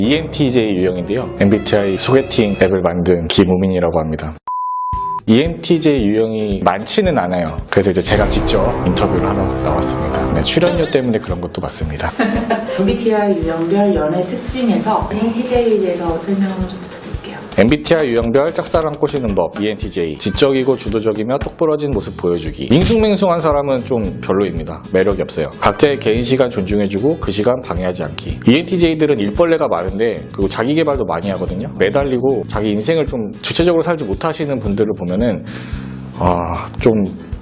ENTJ 유형인데요. MBTI 소개팅 앱을 만든 김우민이라고 합니다. ENTJ 유형이 많지는 않아요. 그래서 이제 제가 직접 인터뷰를 하러 나왔습니다. 네, 출연료 때문에 그런 것도 맞습니다. MBTI 유형별 연애 특징에서 ENTJ에 대해서 설명을 좀 부탁드릴게요. MBTI 유형별 짝사랑 꼬시는 법 ENTJ 지적이고 주도적이며 똑부러진 모습 보여주기. 밍숭맹숭한 사람은 좀 별로입니다. 매력이 없어요. 각자의 개인 시간 존중해주고 그 시간 방해하지 않기. ENTJ들은 일벌레가 많은데 그리고 자기 개발도 많이 하거든요. 매달리고 자기 인생을 좀 주체적으로 살지 못하시는 분들을 보면은 좀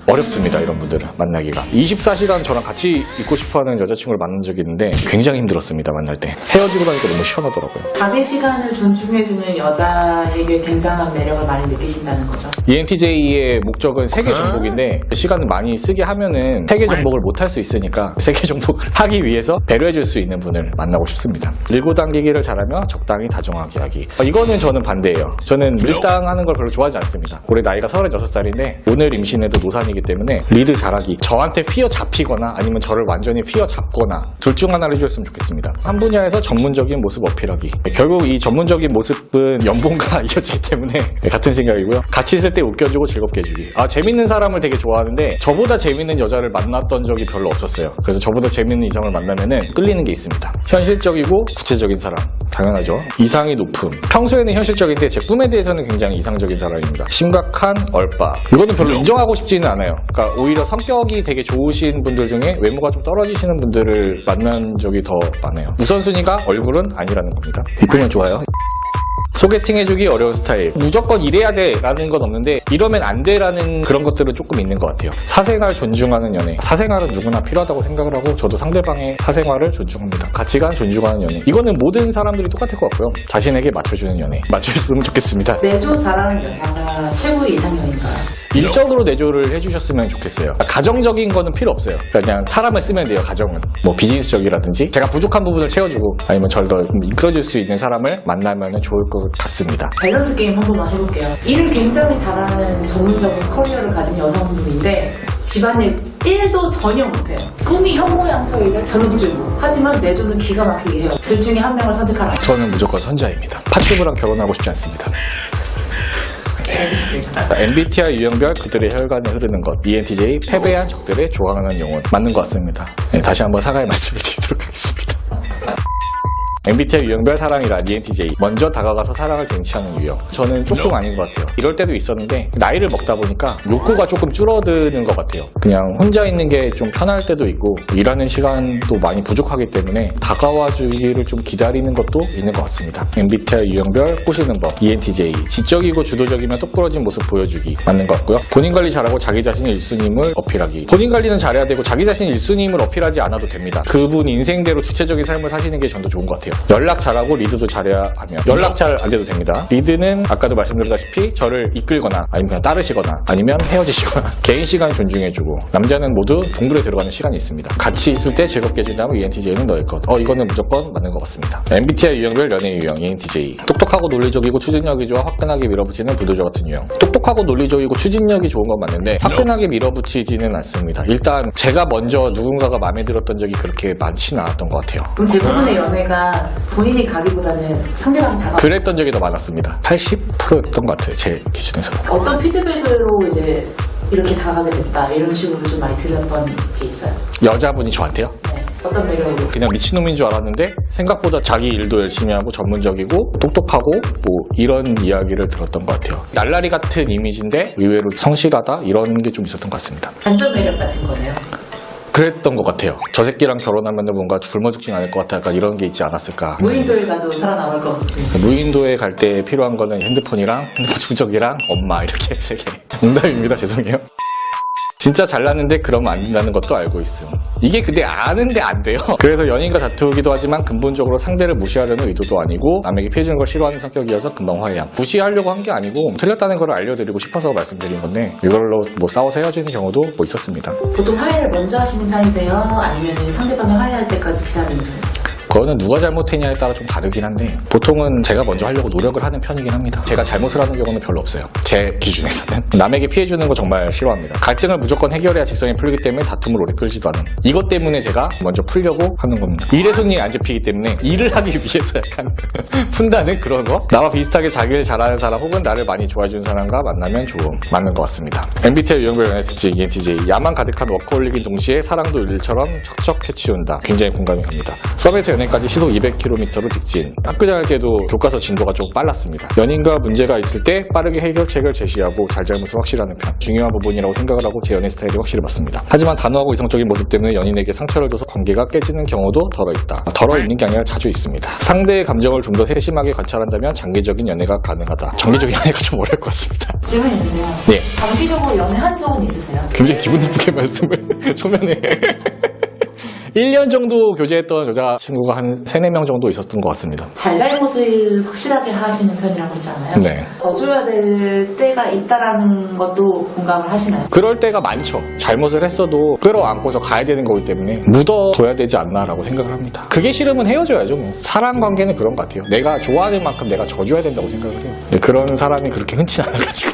어렵습니다. 이런 분들을 만나기가. 24시간 저랑 같이 있고 싶어하는 여자친구를 만난 적이 있는데 굉장히 힘들었습니다. 만날 때. 헤어지고 나니까 너무 시원하더라고요. 자기 시간을 존중해주는 여자에게 굉장한 매력을 많이 느끼신다는 거죠. ENTJ의 목적은 세계 정복인데 시간을 많이 쓰게 하면은 세계 정복을 못 할 수 있으니까 세계 정복을 하기 위해서 배려해줄 수 있는 분을 만나고 싶습니다. 밀고 당기기를 잘하며 적당히 다정하게 하기. 이거는 저는 반대예요. 저는 밀당하는 걸 별로 좋아하지 않습니다. 올해 나이가 36살인데 오늘 임신해도 노산이기 때문에 리드 잘하기. 저한테 휘어잡히거나 아니면 저를 완전히 휘어잡거나 둘 중 하나를 해줬으면 좋겠습니다. 한 분야에서 전문적인 모습 어필하기. 결국 이 전문적인 모습은 연봉과 이어지기 때문에 같은 생각이고요. 같이 있을 때 웃겨주고 즐겁게 해주기. 재밌는 사람을 되게 좋아하는데 저보다 재밌는 여자를 만났던 적이 별로 없었어요. 그래서 저보다 재밌는 이성을 만나면은 끌리는 게 있습니다. 현실적이고 구체적인 사람. 당연하죠. 이상이 높음. 평소에는 현실적인데 제 꿈에 대해서는 굉장히 이상적인 사람입니다. 심각한 얼빠. 이거는 별로 인정하고 싶지는 않아요. 그러니까 오히려 성격이 되게 좋으신 분들 중에 외모가 좀 떨어지시는 분들을 만난 적이 더 많아요. 우선순위가 얼굴은 아니라는 겁니다. 이 표현 좋아요. 소개팅 해주기 어려운 스타일. 무조건 이래야 돼 라는 건 없는데 이러면 안 돼 라는 그런 것들은 조금 있는 것 같아요. 사생활 존중하는 연애. 사생활은 누구나 필요하다고 생각을 하고 저도 상대방의 사생활을 존중합니다. 가치관 존중하는 연애. 이거는 모든 사람들이 똑같을 것 같고요. 자신에게 맞춰주는 연애. 맞춰주셨으면 좋겠습니다. 내조 잘하는 여자가 최고의 이상형인가요? 일적으로 내조를 해주셨으면 좋겠어요. 가정적인 거는 필요 없어요. 그냥 사람을 쓰면 돼요. 가정은. 뭐 비즈니스적이라든지 제가 부족한 부분을 채워주고 아니면 저를 더 이끌어줄 수 있는 사람을 만나면 좋을 것 같습니다. 밸런스 게임 한 번만 해볼게요. 일을 굉장히 잘하는 전문적인 커리어를 가진 여성분인데 집안일 1도 전혀 못해요. 꿈이 현모양처이자 전업주부. 하지만 내조는 기가 막히게 해요. 둘 중에 한 명을 선택하라. 저는 무조건 선자입니다. 파출부랑 결혼하고 싶지 않습니다. 알겠습니다. MBTI 유형별 그들의 혈관에 흐르는 것. ENTJ 패배한 적들의 좋아하는 영혼. 맞는 것 같습니다. 네, 다시 한번 사과의 말씀을 드리도록 하겠습니다. MBTI 유형별 사랑이란 ENTJ. 먼저 다가가서 사랑을 쟁취하는 유형. 저는 조금 아닌 것 같아요. 이럴 때도 있었는데 나이를 먹다 보니까 욕구가 조금 줄어드는 것 같아요. 그냥 혼자 있는 게 좀 편할 때도 있고 일하는 시간도 많이 부족하기 때문에 다가와 주기를 좀 기다리는 것도 있는 것 같습니다. MBTI 유형별 꼬시는 법. ENTJ. 지적이고 주도적이며 똑부러진 모습 보여주기. 맞는 것 같고요. 본인 관리 잘하고 자기 자신의 1순위임을 어필하기. 본인 관리는 잘해야 되고 자기 자신의 1순위임을 어필하지 않아도 됩니다. 그분 인생대로 주체적인 삶을 사시는 게 전 더 좋은 것 같아요. 연락 잘하고 리드도 잘해야 하며 연락 잘 안 돼도 됩니다. 리드는 아까도 말씀드렸다시피 저를 이끌거나 아니면 그냥 따르시거나 아니면 헤어지시거나 개인 시간 존중해주고 남자는 모두 동굴에 들어가는 시간이 있습니다. 같이 있을 때 즐겁게 해준다면 ENTJ는 너의 것. 이거는 무조건 맞는 것 같습니다. MBTI 유형별 연애 유형 ENTJ. 똑똑하고 논리적이고 추진력이 좋아 화끈하게 밀어붙이는 불도저 같은 유형. 똑똑하고 논리적이고 추진력이 좋은 건 맞는데 화끈하게 밀어붙이지는 않습니다. 일단 제가 먼저 누군가가 마음에 들었던 적이 그렇게 많지는 않았던 것 같아요. 그럼 대부분의 연애가 본인이 가기보다는 상대방이 다가. 그랬던 적이 더 많았습니다. 80%였던 것 같아요. 제 기준에서. 어떤 피드백으로 이제 이렇게 다가게 됐다 이런 식으로 좀 많이 들렸던 게 있어요. 여자분이 저한테요? 네. 어떤 매력으로? 그냥 미친놈인 줄 알았는데 생각보다 자기 일도 열심히 하고 전문적이고 똑똑하고 뭐 이런 이야기를 들었던 것 같아요. 날라리 같은 이미지인데 의외로 성실하다 이런 게 좀 있었던 것 같습니다. 반전 매력 같은 거네요. 그랬던 것 같아요. 저 새끼랑 결혼하면 뭔가 굶어 죽진 않을 것 같아. 약간 이런 게 있지 않았을까. 무인도에 가도 살아남을 것 같은. 무인도에 갈 때 필요한 거는 핸드폰 충전기랑 엄마 이렇게 3개. 농담입니다. 죄송해요. 진짜 잘났는데 그러면 안 된다는 것도 알고 있음. 이게 근데 아는데 안 돼요. 그래서 연인과 다투기도 하지만 근본적으로 상대를 무시하려는 의도도 아니고 남에게 피해주는 걸 싫어하는 성격이어서 금방 화해함. 무시하려고 한 게 아니고 틀렸다는 걸 알려드리고 싶어서 말씀드린 건데 이걸로 뭐 싸워서 헤어지는 경우도 뭐 있었습니다. 보통 화해를 먼저 하시는 편이세요? 아니면 상대방이 화해할 때까지 기다리는 편이세요? 그거는 누가 잘못했냐에 따라 좀 다르긴 한데 보통은 제가 먼저 하려고 노력을 하는 편이긴 합니다. 제가 잘못을 하는 경우는 별로 없어요. 제 기준에서는. 남에게 피해주는 거 정말 싫어합니다. 갈등을 무조건 해결해야 직성이 풀리기 때문에 다툼을 오래 끌지도 않은 이것 때문에 제가 먼저 풀려고 하는 겁니다. 일에 손이 안 잡히기 때문에 일을 하기 위해서 약간 푼다는 그런 거? 나와 비슷하게 자기를 잘하는 사람 혹은 나를 많이 좋아해주는 사람과 만나면 맞는 것 같습니다. MBTI 유형별 연애 특징 ENTJ 야만 가득한 워커홀릭인 동시에 사랑도 일처럼 척척 해치운다. 굉장히 공감이 갑니다. 썸에서 연애까지 시속 200km로 직진. 학교 다닐 때도 교과서 진도가 좀 빨랐습니다. 연인과 문제가 있을 때 빠르게 해결책을 제시하고 잘잘못을 확실하는 편. 중요한 부분이라고 생각을 하고 제 연애 스타일이 확실히 맞습니다. 하지만 단호하고 이성적인 모습 때문에 연인에게 상처를 줘서 관계가 깨지는 경우도 덜어 있다. 덜어 있는 게 아니라 자주 있습니다. 상대의 감정을 좀 더 세심하게 관찰한다면 장기적인 연애가 가능하다. 장기적인 연애가 좀 어려울 것 같습니다. 질문이네요. 네. 장기적으로 연애한 적은 있으세요? 굉장히 기분 나쁘게 말씀을 초면에 1년 정도 교제했던 여자친구가 한 3, 4명 정도 있었던 것 같습니다. 잘잘못을 확실하게 하시는 편이라고 했잖아요. 네. 더 줘야 될 때가 있다라는 것도 공감을 하시나요? 그럴 때가 많죠. 잘못을 했어도 끌어안고서 가야 되는 거기 때문에 묻어둬야 되지 않나라고 생각을 합니다. 그게 싫으면 헤어져야죠. 뭐. 사람 관계는 그런 것 같아요. 내가 좋아하는 만큼 내가 져줘야 된다고 생각을 해요. 근데 그런 사람이 그렇게 흔치 않아가지고